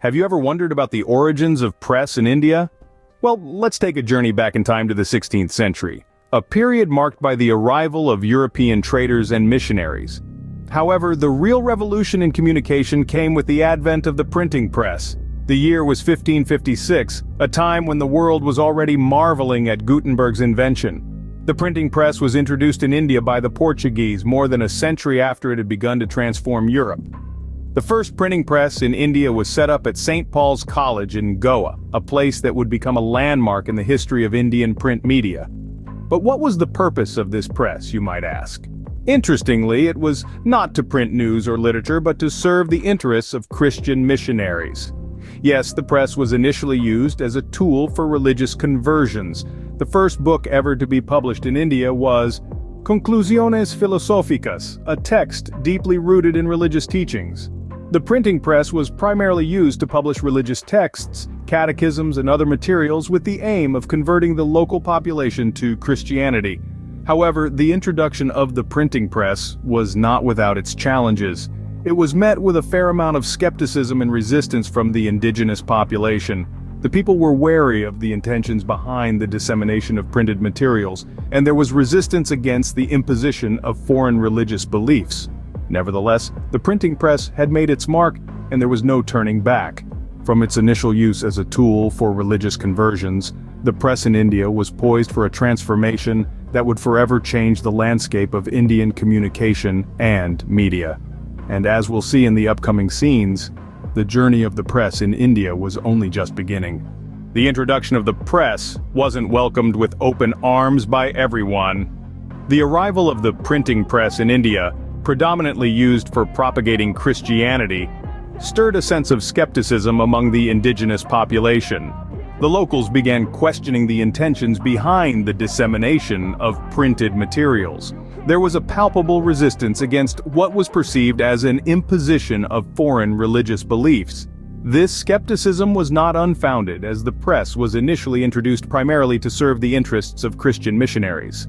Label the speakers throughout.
Speaker 1: Have you ever wondered about the origins of press in India? Well, let's take a journey back in time to the 16th century, a period marked by the arrival of European traders and missionaries. However, the real revolution in communication came with the advent of the printing press. The year was 1556, a time when the world was already marveling at Gutenberg's invention. The printing press was introduced in India by the Portuguese more than a century after it had begun to transform Europe. The first printing press in India was set up at St. Paul's College in Goa, a place that would become a landmark in the history of Indian print media. But what was the purpose of this press, you might ask? Interestingly, it was not to print news or literature, but to serve the interests of Christian missionaries. Yes, the press was initially used as a tool for religious conversions. The first book ever to be published in India was Conclusiones Filosóficas, a text deeply rooted in religious teachings. The printing press was primarily used to publish religious texts, catechisms, and other materials with the aim of converting the local population to Christianity. However, the introduction of the printing press was not without its challenges. It was met with a fair amount of skepticism and resistance from the indigenous population. The people were wary of the intentions behind the dissemination of printed materials, and there was resistance against the imposition of foreign religious beliefs. Nevertheless, the printing press had made its mark, and there was no turning back. From its initial use as a tool for religious conversions, the press in India was poised for a transformation that would forever change the landscape of Indian communication and media. And as we'll see in the upcoming scenes, the journey of the press in India was only just beginning. The introduction of the press wasn't welcomed with open arms by everyone. The arrival of the printing press in India, predominantly used for propagating Christianity, stirred a sense of skepticism among the indigenous population. The locals began questioning the intentions behind the dissemination of printed materials. There was a palpable resistance against what was perceived as an imposition of foreign religious beliefs. This skepticism was not unfounded, as the press was initially introduced primarily to serve the interests of Christian missionaries.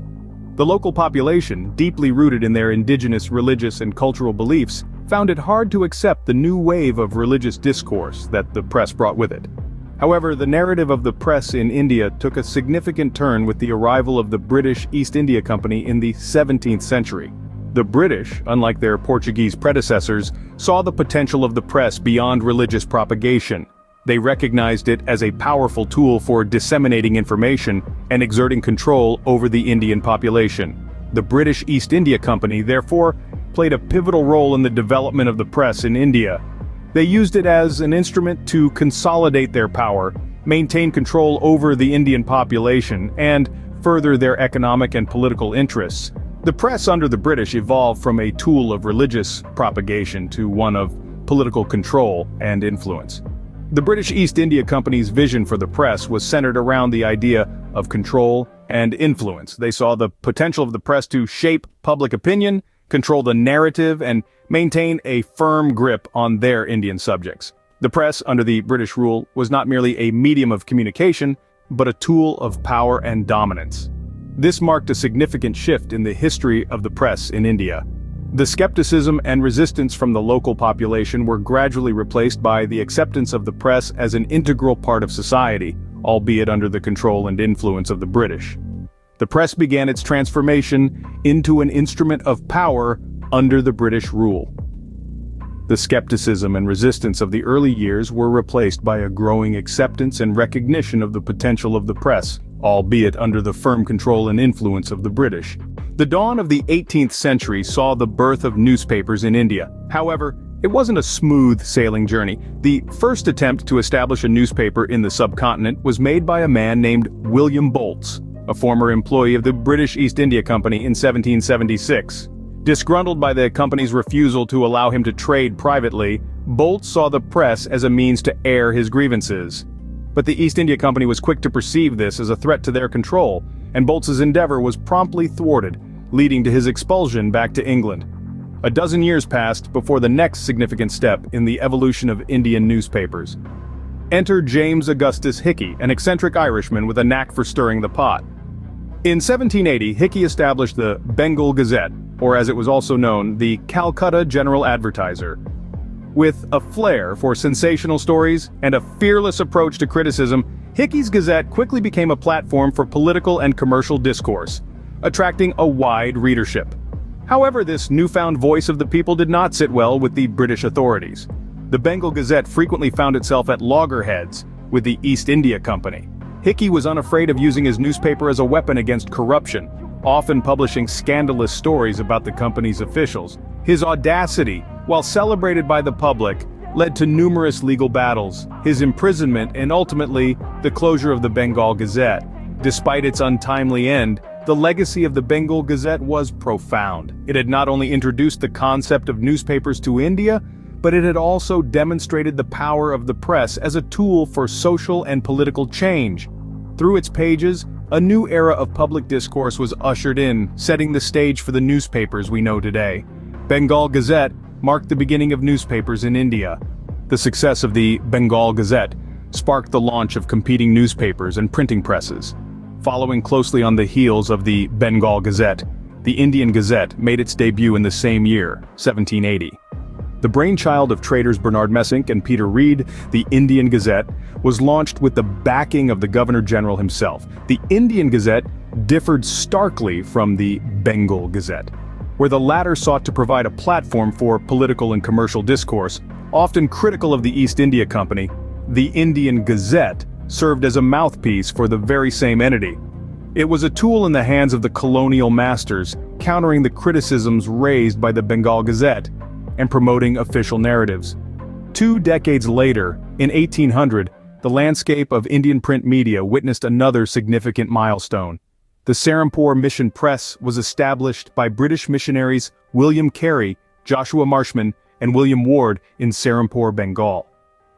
Speaker 1: The local population, deeply rooted in their indigenous religious and cultural beliefs, found it hard to accept the new wave of religious discourse that the press brought with it. However, the narrative of the press in India took a significant turn with the arrival of the British East India Company in the 17th century. The British, unlike their Portuguese predecessors, saw the potential of the press beyond religious propagation. They recognized it as a powerful tool for disseminating information and exerting control over the Indian population. The British East India Company, therefore, played a pivotal role in the development of the press in India. They used it as an instrument to consolidate their power, maintain control over the Indian population, and further their economic and political interests. The press under the British evolved from a tool of religious propagation to one of political control and influence. The British East India Company's vision for the press was centered around the idea of control and influence. They saw the potential of the press to shape public opinion, control the narrative, and maintain a firm grip on their Indian subjects. The press, under the British rule, was not merely a medium of communication, but a tool of power and dominance. This marked a significant shift in the history of the press in India. The skepticism and resistance from the local population were gradually replaced by the acceptance of the press as an integral part of society, albeit under the control and influence of the British. The press began its transformation into an instrument of power under the British rule. The skepticism and resistance of the early years were replaced by a growing acceptance and recognition of the potential of the press, albeit under the firm control and influence of the British. The dawn of the 18th century saw the birth of newspapers in India. However, it wasn't a smooth sailing journey. The first attempt to establish a newspaper in the subcontinent was made by a man named William Bolts, a former employee of the British East India Company in 1776. Disgruntled by the company's refusal to allow him to trade privately, Bolts saw the press as a means to air his grievances. But the East India Company was quick to perceive this as a threat to their control, and Bolts's endeavor was promptly thwarted, leading to his expulsion back to England. A dozen years passed before the next significant step in the evolution of Indian newspapers. Enter James Augustus Hickey, an eccentric Irishman with a knack for stirring the pot. In 1780, Hickey established the Bengal Gazette, or as it was also known, the Calcutta General Advertiser. With a flair for sensational stories and a fearless approach to criticism, Hickey's Gazette quickly became a platform for political and commercial discourse, attracting a wide readership. However, this newfound voice of the people did not sit well with the British authorities. The Bengal Gazette frequently found itself at loggerheads with the East India Company. Hickey was unafraid of using his newspaper as a weapon against corruption, often publishing scandalous stories about the company's officials. His audacity, while celebrated by the public, led to numerous legal battles, his imprisonment, and ultimately, the closure of the Bengal Gazette. Despite its untimely end, the legacy of the Bengal Gazette was profound. It had not only introduced the concept of newspapers to India, but it had also demonstrated the power of the press as a tool for social and political change. Through its pages, a new era of public discourse was ushered in, setting the stage for the newspapers we know today. Bengal Gazette marked the beginning of newspapers in India. The success of the Bengal Gazette sparked the launch of competing newspapers and printing presses. Following closely on the heels of the Bengal Gazette, the Indian Gazette made its debut in the same year, 1780. The brainchild of traders Bernard Messink and Peter Reed, the Indian Gazette was launched with the backing of the Governor-General himself. The Indian Gazette differed starkly from the Bengal Gazette, where the latter sought to provide a platform for political and commercial discourse. Often critical of the East India Company, the Indian Gazette served as a mouthpiece for the very same entity. It was a tool in the hands of the colonial masters, countering the criticisms raised by the Bengal Gazette and promoting official narratives. 2 decades later, in 1800, the landscape of Indian print media witnessed another significant milestone. The Serampore Mission Press was established by British missionaries William Carey, Joshua Marshman, and William Ward in Serampore, Bengal.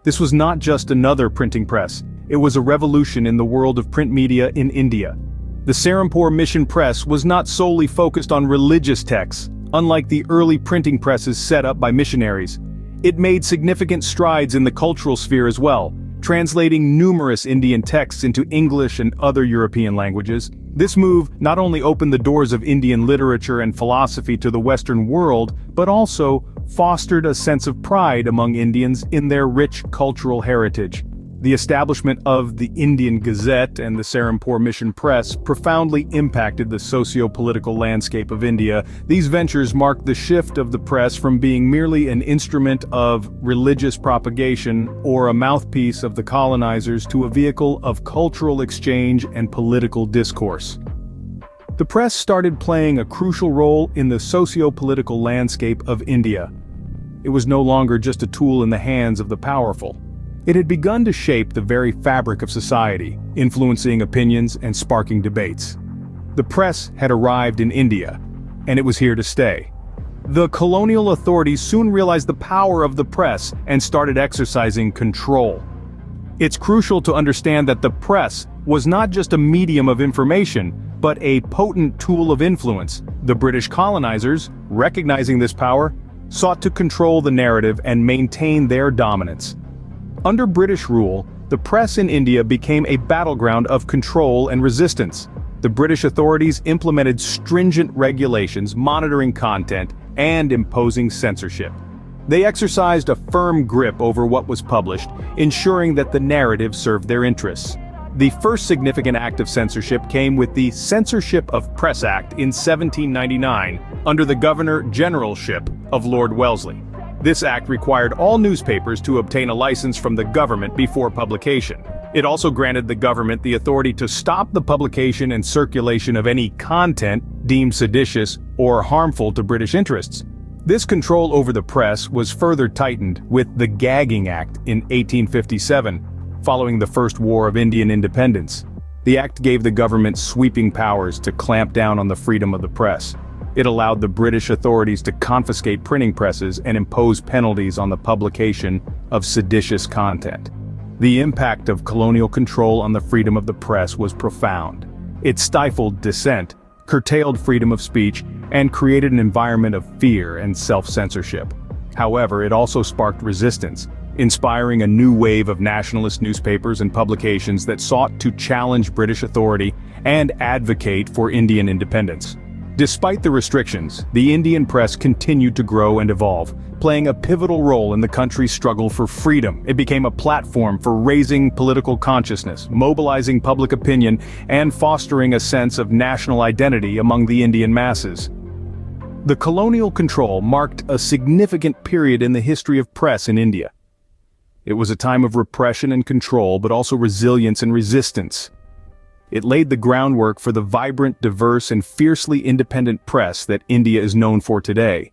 Speaker 1: This was not just another printing press, it was a revolution in the world of print media in India. The Serampore Mission Press was not solely focused on religious texts, unlike the early printing presses set up by missionaries. It made significant strides in the cultural sphere as well, translating numerous Indian texts into English and other European languages. This move not only opened the doors of Indian literature and philosophy to the Western world, but also fostered a sense of pride among Indians in their rich cultural heritage. The establishment of the Indian Gazette and the Serampore Mission Press profoundly impacted the socio-political landscape of India. These ventures marked the shift of the press from being merely an instrument of religious propagation or a mouthpiece of the colonizers to a vehicle of cultural exchange and political discourse. The press started playing a crucial role in the socio-political landscape of India. It was no longer just a tool in the hands of the powerful. It had begun to shape the very fabric of society, influencing opinions and sparking debates. The press had arrived in India, and it was here to stay. The colonial authorities soon realized the power of the press and started exercising control. It's crucial to understand that the press was not just a medium of information, but a potent tool of influence. The British colonizers, recognizing this power, sought to control the narrative and maintain their dominance. Under British rule, the press in India became a battleground of control and resistance. The British authorities implemented stringent regulations monitoring content and imposing censorship. They exercised a firm grip over what was published, ensuring that the narrative served their interests. The first significant act of censorship came with the Censorship of Press Act in 1799, under the Governor-Generalship of Lord Wellesley. This act required all newspapers to obtain a license from the government before publication. It also granted the government the authority to stop the publication and circulation of any content deemed seditious or harmful to British interests. This control over the press was further tightened with the Gagging Act in 1857, following the First War of Indian Independence. The act gave the government sweeping powers to clamp down on the freedom of the press. It allowed the British authorities to confiscate printing presses and impose penalties on the publication of seditious content. The impact of colonial control on the freedom of the press was profound. It stifled dissent, curtailed freedom of speech, and created an environment of fear and self-censorship. However, it also sparked resistance, inspiring a new wave of nationalist newspapers and publications that sought to challenge British authority and advocate for Indian independence. Despite the restrictions, the Indian press continued to grow and evolve, playing a pivotal role in the country's struggle for freedom. It became a platform for raising political consciousness, mobilizing public opinion, and fostering a sense of national identity among the Indian masses. The colonial control marked a significant period in the history of press in India. It was a time of repression and control, but also resilience and resistance. It laid the groundwork for the vibrant, diverse, and fiercely independent press that India is known for today.